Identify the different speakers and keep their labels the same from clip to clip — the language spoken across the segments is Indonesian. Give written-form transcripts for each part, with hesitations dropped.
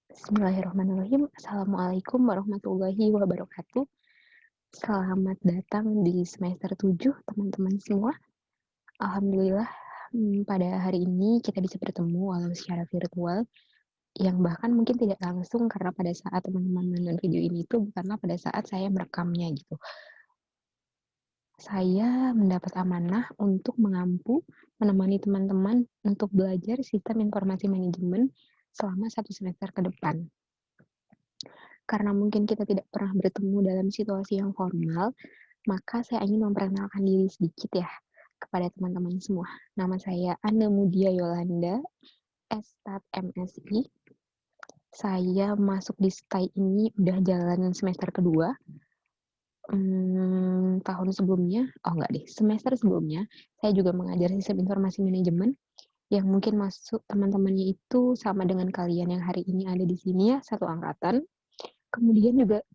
Speaker 1: Bismillahirrahmanirrahim. Assalamualaikum warahmatullahi wabarakatuh. Selamat datang di semester 7, teman-teman semua. Alhamdulillah, pada hari ini kita bisa bertemu walau secara virtual, yang bahkan mungkin tidak langsung karena pada saat teman-teman menonton video ini itu bukanlah pada saat saya merekamnya gitu. Saya mendapat amanah untuk menemani teman-teman untuk belajar sistem informasi manajemen selama 1 semester ke depan. Karena mungkin kita tidak pernah bertemu dalam situasi yang formal, maka saya ingin memperkenalkan diri sedikit ya kepada teman-teman semua. Nama saya Anne Mudia Yolanda, Estat MSI. Saya masuk di STAI ini udah jalan semester kedua. Tahun sebelumnya, semester sebelumnya, saya juga mengajar sistem informasi manajemen yang mungkin masuk teman-temannya itu sama dengan kalian yang hari ini ada di sini ya, satu angkatan. Kemudian juga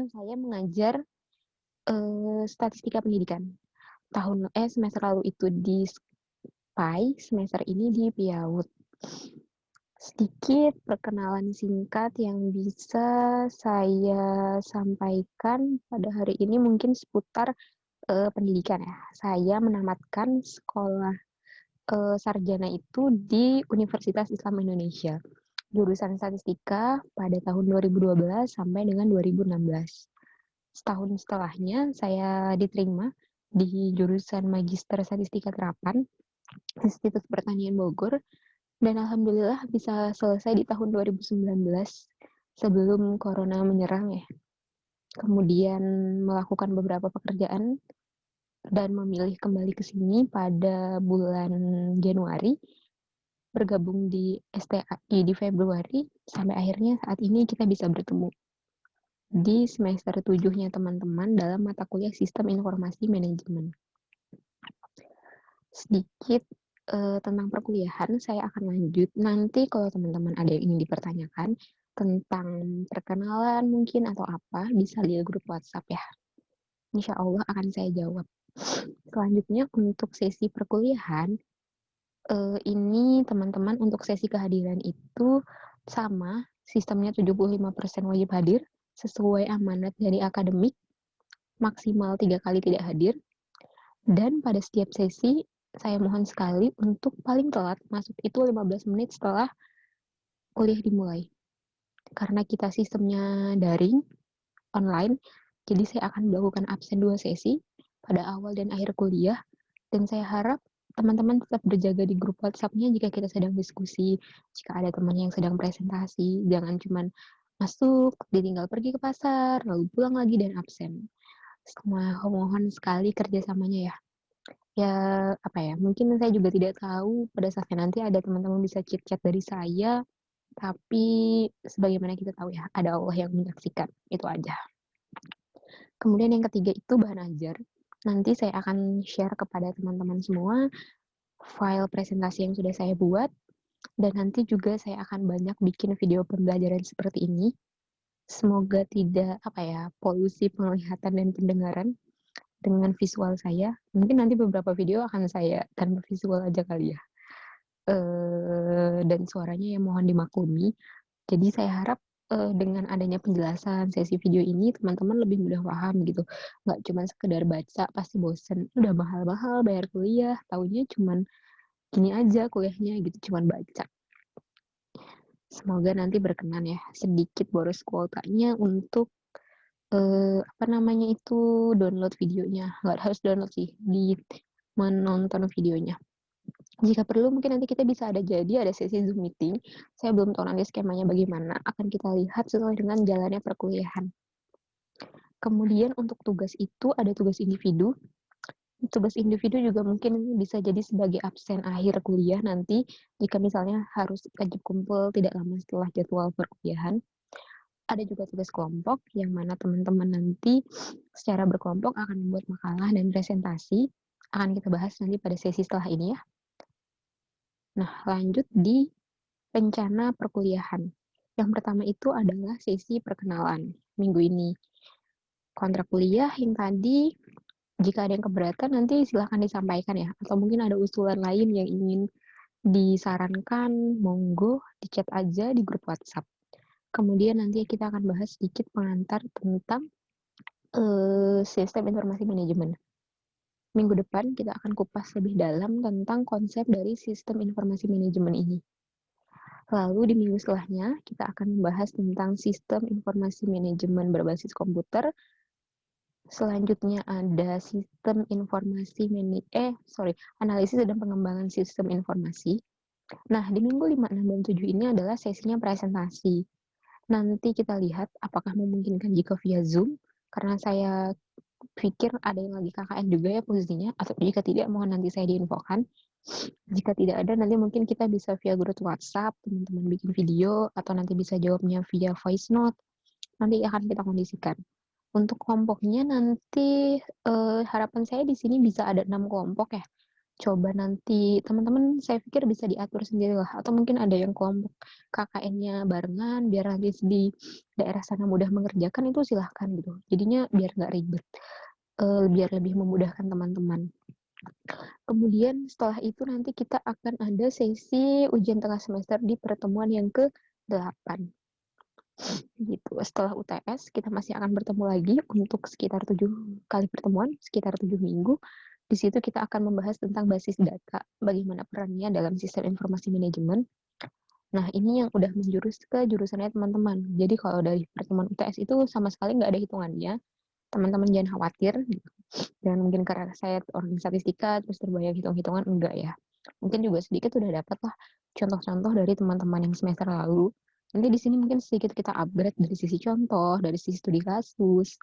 Speaker 1: saya mengajar statistika pendidikan. Semester lalu itu di SPAI, semester ini di PIAUD. Sedikit perkenalan singkat yang bisa saya sampaikan pada hari ini mungkin seputar pendidikan ya. Saya menamatkan sekolah sarjana itu di Universitas Islam Indonesia. Jurusan statistika pada tahun 2012 sampai dengan 2016. Setahun setelahnya saya diterima di jurusan Magister Statistika Terapan, Institut Pertanian Bogor, dan alhamdulillah bisa selesai di tahun 2019 sebelum corona menyerang ya. Kemudian melakukan beberapa pekerjaan dan memilih kembali ke sini pada bulan Januari, bergabung di STAI di Februari, sampai akhirnya saat ini kita bisa bertemu di semester 7-nya teman-teman dalam mata kuliah Sistem Informasi Manajemen. Sedikit tentang perkuliahan saya akan lanjut. Nanti kalau teman-teman ada yang ingin dipertanyakan tentang perkenalan mungkin atau apa, bisa di grup WhatsApp ya. Insya Allah akan saya jawab. Selanjutnya untuk sesi perkuliahan, ini teman-teman untuk sesi kehadiran itu sama, sistemnya 75% wajib hadir, sesuai amanat dari akademik, maksimal 3 kali tidak hadir, dan pada setiap sesi saya mohon sekali untuk paling telat masuk itu 15 menit setelah kuliah dimulai. Karena kita sistemnya daring, online, jadi saya akan melakukan absen 2 sesi pada awal dan akhir kuliah, dan saya harap teman-teman tetap berjaga di grup WhatsApp-nya jika kita sedang diskusi, jika ada teman yang sedang presentasi, jangan cuman masuk, ditinggal pergi ke pasar, lalu pulang lagi dan absen. Mohon sekali kerjasamanya ya. Ya, mungkin saya juga tidak tahu pada saatnya nanti ada teman-teman bisa chit-chat dari saya, tapi sebagaimana kita tahu ya, ada Allah yang menyaksikan, itu aja. Kemudian yang ketiga itu bahan ajar. Nanti saya akan share kepada teman-teman semua file presentasi yang sudah saya buat, dan nanti juga saya akan banyak bikin video pembelajaran seperti ini. Semoga tidak polusi penglihatan dan pendengaran dengan visual saya. Mungkin nanti beberapa video akan saya tanpa visual aja kali ya. Dan suaranya mohon dimaklumi. Jadi saya harap dengan adanya penjelasan sesi video ini teman-teman lebih mudah paham gitu. Nggak cuma sekedar baca pasti bosen. Udah mahal-mahal bayar kuliah, taunya cuman gini aja kuliahnya gitu, cuman baca. Semoga nanti berkenan ya. Sedikit boros kuotanya untuk download videonya. Nggak harus download sih, menonton videonya. Jika perlu mungkin nanti kita bisa ada sesi Zoom meeting. Saya belum tahu nanti skemanya bagaimana, akan kita lihat sesuai dengan jalannya perkuliahan. Kemudian untuk tugas itu ada tugas individu. Tugas individu juga mungkin bisa jadi sebagai absen akhir kuliah nanti jika misalnya harus wajib kumpul tidak lama setelah jadwal perkuliahan. Ada juga tugas kelompok yang mana teman-teman nanti secara berkelompok akan membuat makalah dan presentasi. Akan kita bahas nanti pada sesi setelah ini ya. Nah, lanjut di rencana perkuliahan. Yang pertama itu adalah sesi perkenalan minggu ini. Kontrak kuliah yang tadi, jika ada yang keberatan nanti silahkan disampaikan ya. Atau mungkin ada usulan lain yang ingin disarankan, monggo di chat aja di grup WhatsApp. Kemudian nanti kita akan bahas sedikit pengantar tentang, sistem informasi manajemen. Minggu depan kita akan kupas lebih dalam tentang konsep dari sistem informasi manajemen ini. Lalu di minggu setelahnya, kita akan membahas tentang sistem informasi manajemen berbasis komputer. Selanjutnya ada sistem informasi analisis dan pengembangan sistem informasi. Nah, di minggu 5, 6, dan 7 ini adalah sesinya presentasi. Nanti kita lihat apakah memungkinkan jika via Zoom, karena saya pikir ada yang lagi KKN juga ya posisinya, atau jika tidak mohon nanti saya diinfokan. Jika tidak ada, nanti mungkin kita bisa via grup WhatsApp, teman-teman bikin video, atau nanti bisa jawabnya via voice note. Nanti akan kita kondisikan. Untuk kelompoknya nanti harapan saya di sini bisa ada 6 kelompok ya. Coba nanti teman-teman saya pikir bisa diatur sendirilah, atau mungkin ada yang kelompok KKN-nya barengan biar nanti di daerah sana mudah mengerjakan, itu silahkan gitu. Jadinya biar nggak ribet, biar lebih memudahkan teman-teman. Kemudian setelah itu nanti kita akan ada sesi ujian tengah semester di pertemuan yang ke-8. Gitu. Setelah UTS, kita masih akan bertemu lagi untuk sekitar 7 kali pertemuan, sekitar 7 minggu. Di situ kita akan membahas tentang basis data, bagaimana perannya dalam sistem informasi manajemen. Nah, ini yang udah menjurus ke jurusannya teman-teman. Jadi kalau dari pertemuan UTS itu sama sekali nggak ada hitungannya. Teman-teman jangan khawatir. Dan mungkin karena saya orang statistika, terus terbayang hitung-hitungan, enggak ya. Mungkin juga sedikit udah dapat lah contoh-contoh dari teman-teman yang semester lalu. Nanti di sini mungkin sedikit kita upgrade dari sisi contoh, dari sisi studi kasus,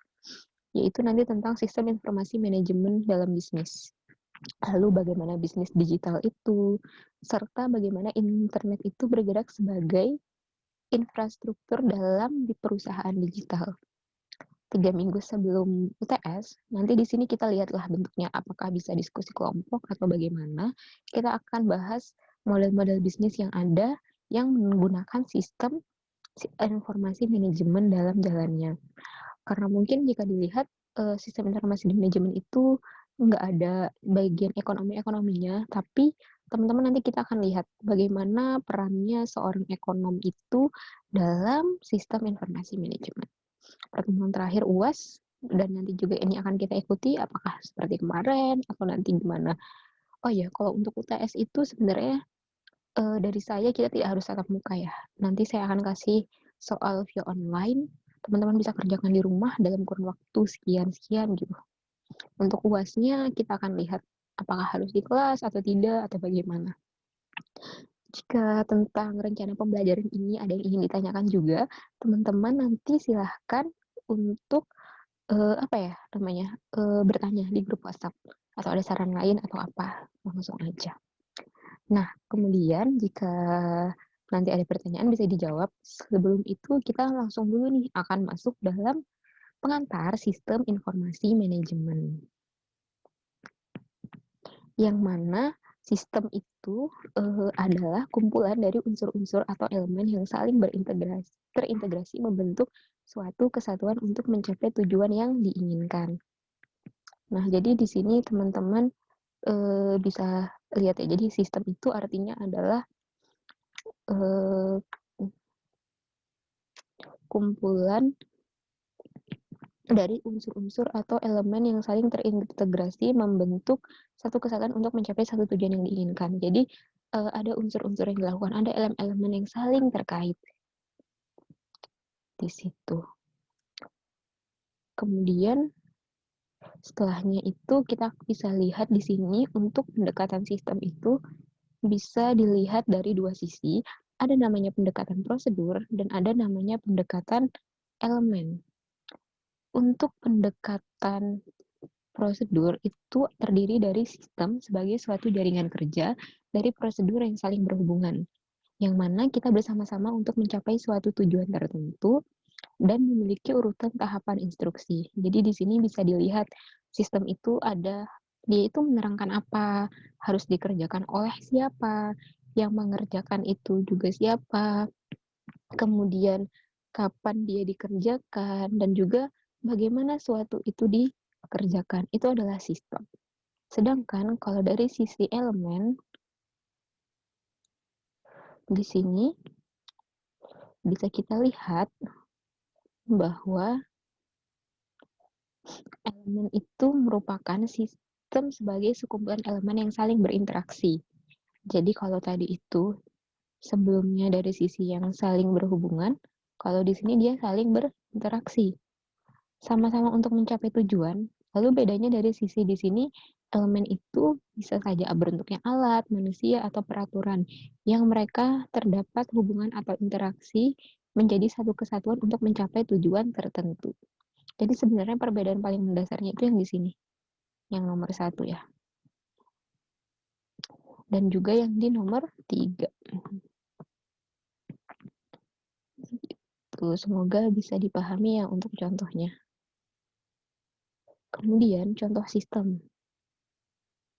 Speaker 1: yaitu nanti tentang sistem informasi manajemen dalam bisnis. Lalu bagaimana bisnis digital itu, serta bagaimana internet itu bergerak sebagai infrastruktur dalam di perusahaan digital. 3 minggu sebelum UTS, nanti di sini kita lihatlah bentuknya apakah bisa diskusi kelompok atau bagaimana. Kita akan bahas model-model bisnis yang ada yang menggunakan sistem informasi manajemen dalam jalannya. Karena mungkin jika dilihat sistem informasi manajemen itu nggak ada bagian ekonominya, tapi teman-teman nanti kita akan lihat bagaimana perannya seorang ekonom itu dalam sistem informasi manajemen. Pertemuan terakhir UAS, dan nanti juga ini akan kita ikuti apakah seperti kemarin atau nanti gimana. Oh ya, kalau untuk UTS itu sebenarnya dari saya kita tidak harus tatap muka ya. Nanti saya akan kasih soal via online, teman-teman bisa kerjakan di rumah dalam kurun waktu sekian-sekian gitu. Untuk UASnya kita akan lihat apakah harus di kelas atau tidak atau bagaimana. Jika tentang rencana pembelajaran ini ada yang ingin ditanyakan juga, teman-teman nanti silahkan untuk bertanya di grup WhatsApp atau ada saran lain atau apa, langsung aja. Nah, kemudian jika nanti ada pertanyaan bisa dijawab. Sebelum itu kita langsung dulu nih akan masuk dalam pengantar sistem informasi manajemen. Yang mana sistem itu adalah kumpulan dari unsur-unsur atau elemen yang saling terintegrasi membentuk suatu kesatuan untuk mencapai tujuan yang diinginkan. Nah, jadi di sini teman-teman bisa lihat ya. Jadi sistem itu artinya adalah kumpulan dari unsur-unsur atau elemen yang saling terintegrasi membentuk satu kesatuan untuk mencapai satu tujuan yang diinginkan. Jadi ada unsur-unsur yang dilakukan, ada elemen-elemen yang saling terkait di situ. Kemudian setelahnya itu kita bisa lihat di sini untuk pendekatan sistem itu bisa dilihat dari dua sisi. Ada namanya pendekatan prosedur dan ada namanya pendekatan elemen. Untuk pendekatan prosedur itu terdiri dari sistem sebagai suatu jaringan kerja dari prosedur yang saling berhubungan, yang mana kita bersama-sama untuk mencapai suatu tujuan tertentu dan memiliki urutan tahapan instruksi. Jadi di sini bisa dilihat sistem itu dia itu menerangkan apa, harus dikerjakan oleh siapa, yang mengerjakan itu juga siapa, kemudian kapan dia dikerjakan, dan juga bagaimana suatu itu dikerjakan. Itu adalah sistem. Sedangkan kalau dari sisi elemen, di sini bisa kita lihat bahwa elemen itu merupakan sistem sebagai sekumpulan elemen yang saling berinteraksi. Jadi kalau tadi itu sebelumnya dari sisi yang saling berhubungan, kalau di sini dia saling berinteraksi. Sama-sama untuk mencapai tujuan, lalu bedanya dari sisi di sini, elemen itu bisa saja bentuknya alat, manusia, atau peraturan, yang mereka terdapat hubungan atau interaksi menjadi satu kesatuan untuk mencapai tujuan tertentu. Jadi sebenarnya perbedaan paling mendasarnya itu yang di sini, yang nomor 1 ya. Dan juga yang di nomor 3. Tuh, semoga bisa dipahami ya untuk contohnya. Kemudian contoh sistem.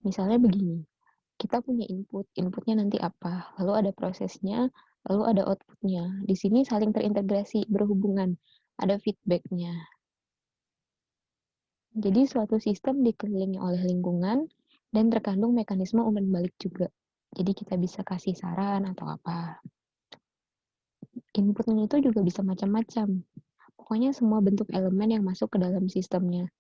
Speaker 1: Misalnya begini, kita punya inputnya nanti apa, lalu ada prosesnya, lalu ada outputnya. Di sini saling terintegrasi, berhubungan, ada feedbacknya. Jadi suatu sistem dikelilingi oleh lingkungan dan terkandung mekanisme umpan balik juga. Jadi kita bisa kasih saran atau apa. Inputnya itu juga bisa macam-macam. Pokoknya semua bentuk elemen yang masuk ke dalam sistemnya.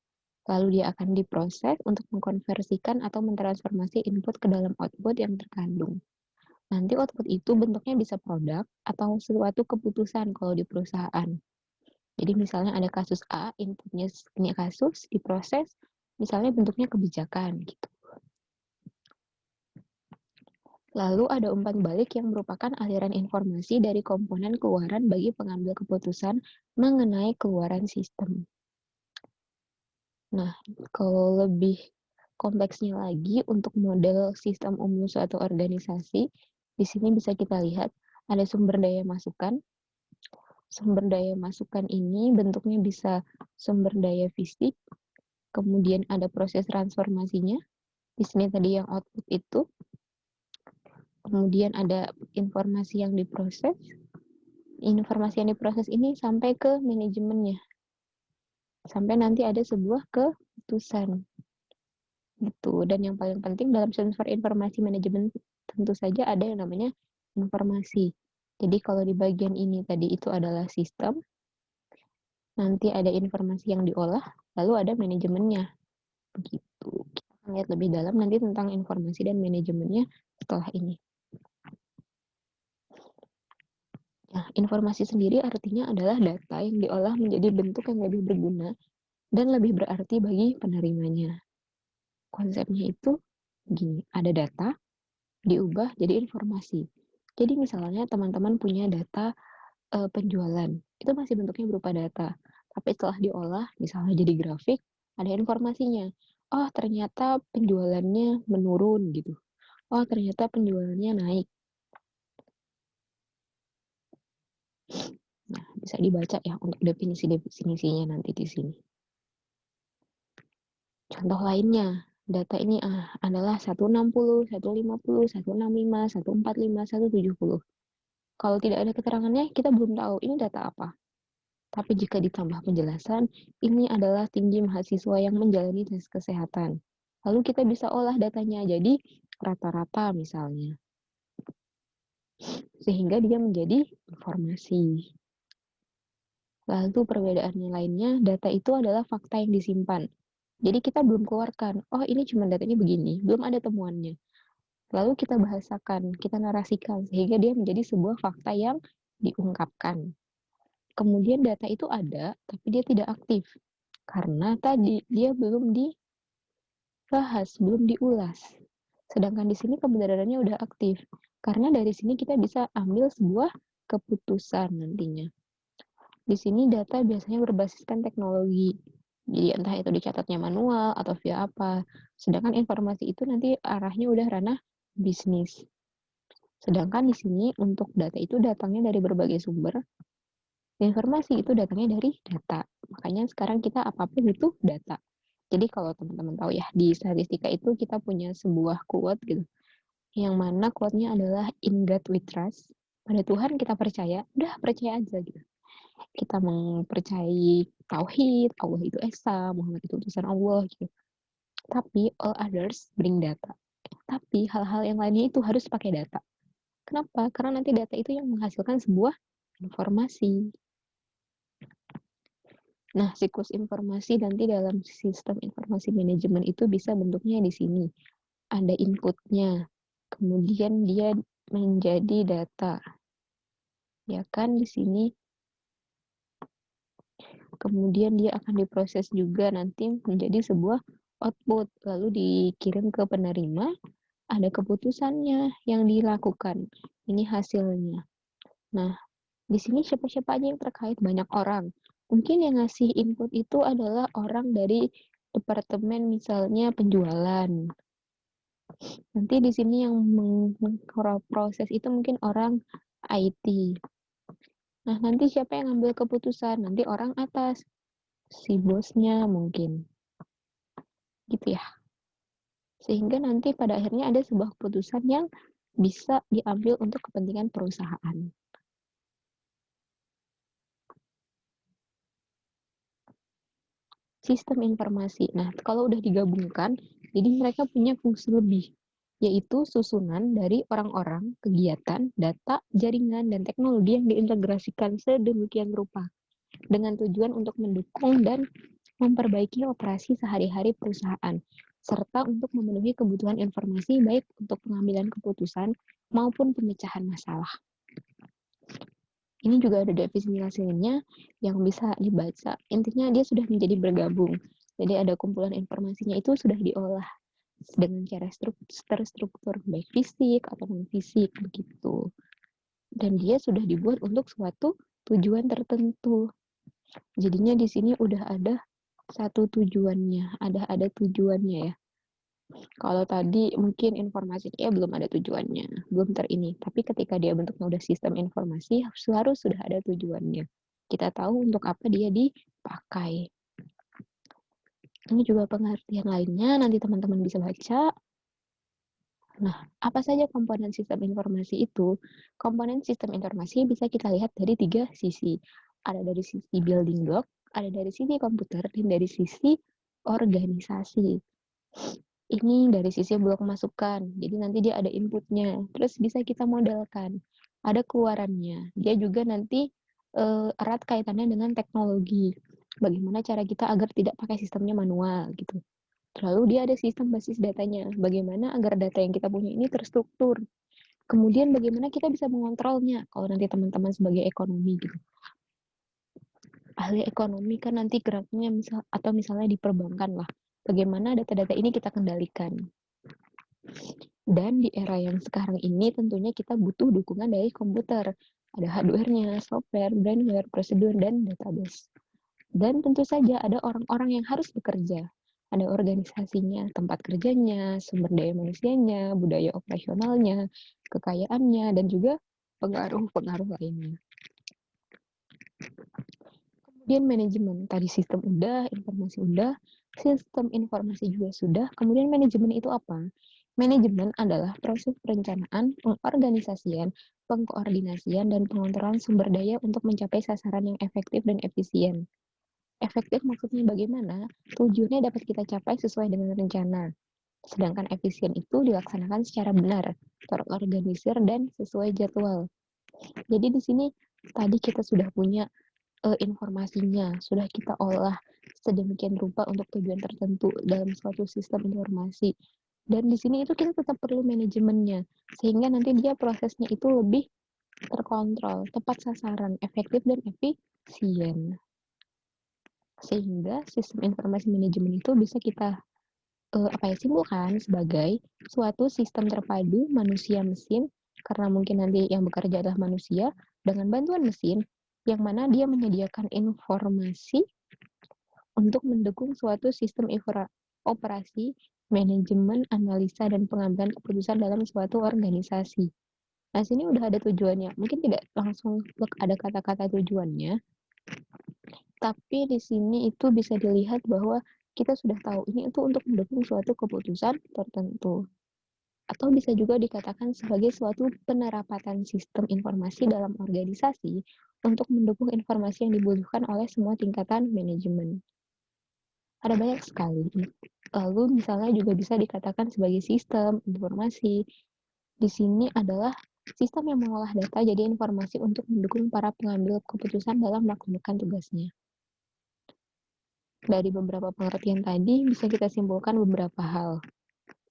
Speaker 1: Lalu dia akan diproses untuk mengkonversikan atau mentransformasi input ke dalam output yang terkandung. Nanti output itu bentuknya bisa produk atau suatu keputusan kalau di perusahaan. Jadi misalnya ada kasus A, inputnya ini kasus, diproses, misalnya bentuknya kebijakan gitu. Lalu ada umpan balik yang merupakan aliran informasi dari komponen keluaran bagi pengambil keputusan mengenai keluaran sistem. Nah, kalau lebih kompleksnya lagi untuk model sistem umum suatu organisasi, di sini bisa kita lihat ada sumber daya masukan. Sumber daya masukan ini bentuknya bisa sumber daya fisik, kemudian ada proses transformasinya. Di sini tadi yang output itu, kemudian ada informasi yang diproses. Informasi yang diproses ini sampai ke manajemennya. Sampai nanti ada sebuah keputusan. Gitu. Dan yang paling penting dalam transfer informasi manajemen tentu saja ada yang namanya informasi. Jadi kalau di bagian ini tadi itu adalah sistem, nanti ada informasi yang diolah, lalu ada manajemennya. Begitu. Kita akan lihat lebih dalam nanti tentang informasi dan manajemennya setelah ini. Nah, informasi sendiri artinya adalah data yang diolah menjadi bentuk yang lebih berguna dan lebih berarti bagi penerimanya. Konsepnya itu gini, ada data, diubah jadi informasi. Jadi misalnya teman-teman punya data penjualan, itu masih bentuknya berupa data. Tapi setelah diolah, misalnya jadi grafik, ada informasinya. Oh, ternyata penjualannya menurun gitu. Oh, ternyata penjualannya naik. Nah, bisa dibaca ya untuk definisi-definisinya nanti di sini. Contoh lainnya, data ini adalah 160, 150, 165, 145, 170. Kalau tidak ada keterangannya, kita belum tahu ini data apa. Tapi jika ditambah penjelasan, ini adalah tinggi mahasiswa yang menjalani tes kesehatan. Lalu kita bisa olah datanya jadi rata-rata misalnya. Sehingga dia menjadi informasi. Lalu perbedaannya lainnya, data itu adalah fakta yang disimpan. Jadi kita belum keluarkan, oh ini cuma datanya begini, belum ada temuannya. Lalu kita bahasakan, kita narasikan, sehingga dia menjadi sebuah fakta yang diungkapkan. Kemudian data itu ada, tapi dia tidak aktif. Karena tadi dia belum dibahas, belum diulas. Sedangkan di sini kebenarannya udah aktif. Karena dari sini kita bisa ambil sebuah keputusan nantinya. Di sini data biasanya berbasiskan teknologi. Jadi entah itu dicatatnya manual atau via apa. Sedangkan informasi itu nanti arahnya udah ranah bisnis. Sedangkan di sini untuk data itu datangnya dari berbagai sumber. Informasi itu datangnya dari data. Makanya sekarang kita apapun itu data. Jadi kalau teman-teman tahu ya, di statistika itu kita punya sebuah quote gitu. Yang mana quote-nya adalah in God we trust. Pada Tuhan kita percaya, udah percaya aja gitu. Kita mempercayai tauhid, Allah itu esa, Muhammad itu utusan Allah gitu. Tapi all others bring data. Tapi hal-hal yang lainnya itu harus pakai data. Kenapa? Karena nanti data itu yang menghasilkan sebuah informasi. Nah, siklus informasi nanti dalam sistem informasi manajemen itu bisa bentuknya di sini. Ada inputnya, kemudian dia menjadi data, ya kan di sini. Kemudian dia akan diproses juga nanti menjadi sebuah output, lalu dikirim ke penerima, ada keputusannya yang dilakukan. Ini hasilnya. Nah, di sini siapa-siapa aja yang terkait, banyak orang. Mungkin yang ngasih input itu adalah orang dari departemen misalnya penjualan. Nanti di sini yang proses itu mungkin orang IT. Nah, nanti siapa yang ngambil keputusan? Nanti orang atas, si bosnya mungkin. Gitu ya. Sehingga nanti pada akhirnya ada sebuah keputusan yang bisa diambil untuk kepentingan perusahaan. Sistem informasi. Nah, kalau udah digabungkan, jadi mereka punya fungsi lebih, yaitu susunan dari orang-orang, kegiatan, data, jaringan, dan teknologi yang diintegrasikan sedemikian rupa dengan tujuan untuk mendukung dan memperbaiki operasi sehari-hari perusahaan, serta untuk memenuhi kebutuhan informasi baik untuk pengambilan keputusan maupun pemecahan masalah. Ini juga ada definisi lainnya yang bisa dibaca. Intinya dia sudah menjadi bergabung. Jadi ada kumpulan informasinya itu sudah diolah dengan cara terstruktur baik fisik atau non fisik begitu. Dan dia sudah dibuat untuk suatu tujuan tertentu. Jadinya di sini udah ada satu tujuannya, ada tujuannya ya. Kalau tadi mungkin informasinya belum ada tujuannya, belum terini. Tapi ketika dia bentuknya udah sistem informasi, harus sudah ada tujuannya. Kita tahu untuk apa dia dipakai. Ini juga pengertian lainnya, nanti teman-teman bisa baca. Nah, apa saja komponen sistem informasi itu? Komponen sistem informasi bisa kita lihat dari 3 sisi. Ada dari sisi building block, ada dari sisi komputer, dan dari sisi organisasi. Ini dari sisi blok masukan, jadi nanti dia ada inputnya, terus bisa kita modelkan, ada keluarannya. Dia juga nanti erat kaitannya dengan teknologi, bagaimana cara kita agar tidak pakai sistemnya manual gitu. Lalu dia ada sistem basis datanya, bagaimana agar data yang kita punya ini terstruktur. Kemudian bagaimana kita bisa mengontrolnya, kalau nanti teman-teman sebagai ekonomi gitu. Ahli ekonomi kan nanti geraknya misalnya di perbankan lah. Bagaimana data-data ini kita kendalikan. Dan di era yang sekarang ini tentunya kita butuh dukungan dari komputer. Ada hardware-nya, software, brandware, prosedur, dan database. Dan tentu saja ada orang-orang yang harus bekerja. Ada organisasinya, tempat kerjanya, sumber daya manusianya, budaya operasionalnya, kekayaannya, dan juga pengaruh-pengaruh lainnya. Kemudian manajemen, tadi sistem udah, informasi udah, sistem informasi juga sudah. Kemudian manajemen itu apa? Manajemen adalah proses perencanaan, pengorganisasian, pengkoordinasian, dan pengontrolan sumber daya untuk mencapai sasaran yang efektif dan efisien. Efektif maksudnya bagaimana? Tujuannya dapat kita capai sesuai dengan rencana. Sedangkan efisien itu dilaksanakan secara benar, terorganisir, dan sesuai jadwal. Jadi di sini tadi kita sudah punya informasinya, sudah kita olah sedemikian rupa untuk tujuan tertentu dalam suatu sistem informasi. Dan di sini itu kita tetap perlu manajemennya, sehingga nanti dia prosesnya itu lebih terkontrol, tepat sasaran, efektif dan efisien. Sehingga sistem informasi manajemen itu bisa kita simpulkan sebagai suatu sistem terpadu manusia mesin, karena mungkin nanti yang bekerja adalah manusia dengan bantuan mesin, yang mana dia menyediakan informasi untuk mendukung suatu sistem operasi, manajemen, analisa, dan pengambilan keputusan dalam suatu organisasi. Nah, sini udah ada tujuannya. Mungkin tidak langsung ada kata-kata tujuannya, tapi di sini itu bisa dilihat bahwa kita sudah tahu ini itu untuk mendukung suatu keputusan tertentu. Atau bisa juga dikatakan sebagai suatu penerapan sistem informasi dalam organisasi untuk mendukung informasi yang dibutuhkan oleh semua tingkatan manajemen. Ada banyak sekali. Lalu misalnya juga bisa dikatakan sebagai sistem informasi. Di sini adalah Sistem yang mengolah data jadi informasi untuk mendukung para pengambil keputusan dalam melaksanakan tugasnya. Dari beberapa pengertian tadi bisa kita simpulkan beberapa hal,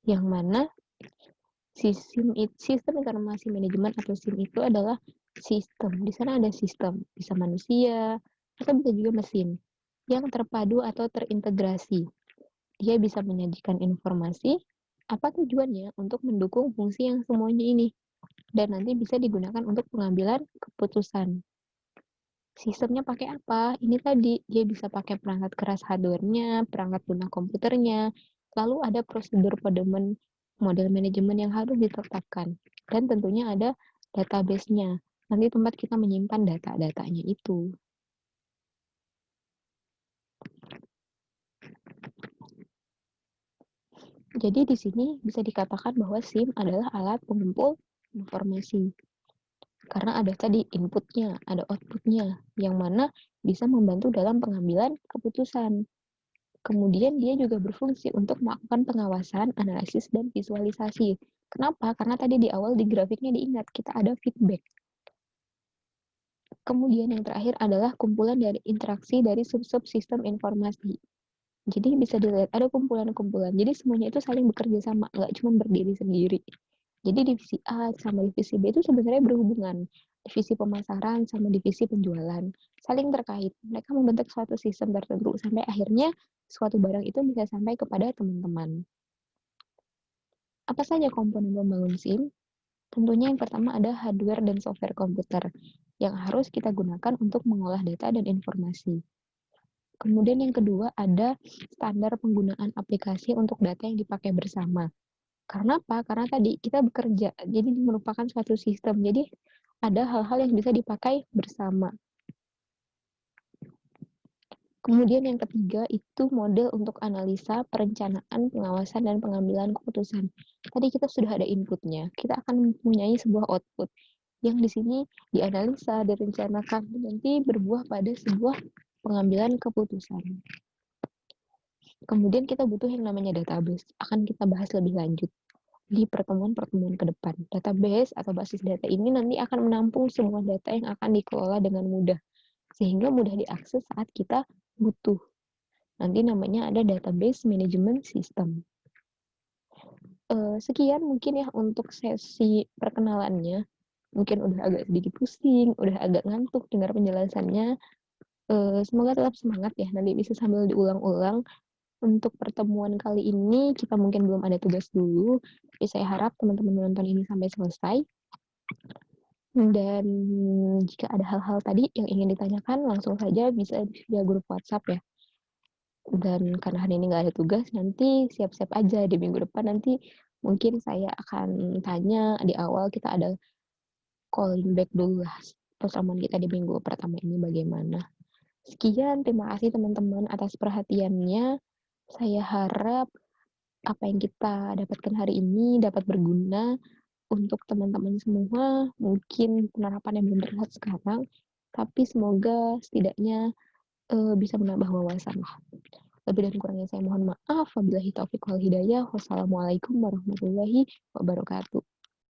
Speaker 1: yang mana sistem informasi manajemen atau SIM itu adalah sistem. Di sana ada sistem, bisa manusia atau bisa juga mesin yang terpadu atau terintegrasi. Dia bisa menyajikan informasi, apa tujuannya untuk mendukung fungsi yang semuanya ini, dan nanti bisa digunakan untuk pengambilan keputusan. Sistemnya pakai apa? Ini tadi, dia bisa pakai perangkat keras hardware-nya, perangkat lunak komputernya, lalu ada prosedur pedoman model manajemen yang harus ditetapkan, dan tentunya ada database-nya. Nanti tempat kita menyimpan data-datanya itu. Jadi di sini bisa dikatakan bahwa SIM adalah alat pengumpul informasi. Karena ada tadi inputnya, ada outputnya, yang mana bisa membantu dalam pengambilan keputusan. Kemudian dia juga berfungsi untuk melakukan pengawasan, analisis, dan visualisasi. Kenapa? Karena tadi di awal di grafiknya diingat, kita ada feedback. Kemudian yang terakhir adalah kumpulan dari interaksi dari sub-sub sistem informasi. Jadi bisa dilihat ada kumpulan-kumpulan. Jadi semuanya itu saling bekerja sama, nggak cuma berdiri sendiri. Jadi divisi A sama divisi B itu sebenarnya berhubungan. Divisi pemasaran sama divisi penjualan saling terkait. Mereka membentuk suatu sistem tertentu sampai akhirnya suatu barang itu bisa sampai kepada teman-teman. Apa saja komponen membangun SIM? Tentunya yang pertama ada hardware dan software komputer yang harus kita gunakan untuk mengolah data dan informasi. Kemudian yang kedua ada standar penggunaan aplikasi untuk data yang dipakai bersama. Karena apa? Karena tadi kita bekerja, jadi merupakan suatu sistem. Jadi ada hal-hal yang bisa dipakai bersama. Kemudian yang ketiga itu model untuk analisa, perencanaan, pengawasan, dan pengambilan keputusan. Tadi kita sudah ada inputnya, kita akan mempunyai sebuah output yang di sini dianalisa, direncanakan, dan nanti berbuah pada sebuah pengambilan keputusan. Kemudian kita butuh yang namanya database, akan kita bahas lebih lanjut di pertemuan-pertemuan ke depan. Database atau basis data ini nanti akan menampung semua data yang akan dikelola dengan mudah, sehingga mudah diakses saat kita butuh. Nanti namanya ada database management system. Sekian mungkin ya untuk sesi perkenalannya. Mungkin udah agak sedikit pusing, udah agak ngantuk dengar penjelasannya. Semoga tetap semangat ya, nanti bisa sambil diulang-ulang. Untuk pertemuan kali ini kita mungkin belum ada tugas dulu, tapi saya harap teman-teman menonton ini sampai selesai. Dan jika ada hal-hal tadi yang ingin ditanyakan, langsung saja bisa via grup WhatsApp ya. Dan karena hari ini nggak ada tugas, nanti siap-siap aja di minggu depan nanti mungkin saya akan tanya di awal kita ada calling back dulu lah pertemuan kita di minggu pertama ini bagaimana. Sekian, terima kasih teman-teman atas perhatiannya. Saya harap apa yang kita dapatkan hari ini dapat berguna untuk teman-teman semua. Mungkin penerapan yang belum terlihat sekarang, tapi semoga setidaknya bisa menambah wawasan lah. Lebih dan kurangnya saya mohon maaf. Wabillahi taufiq wal hidayah. Wassalamualaikum warahmatullahi wabarakatuh.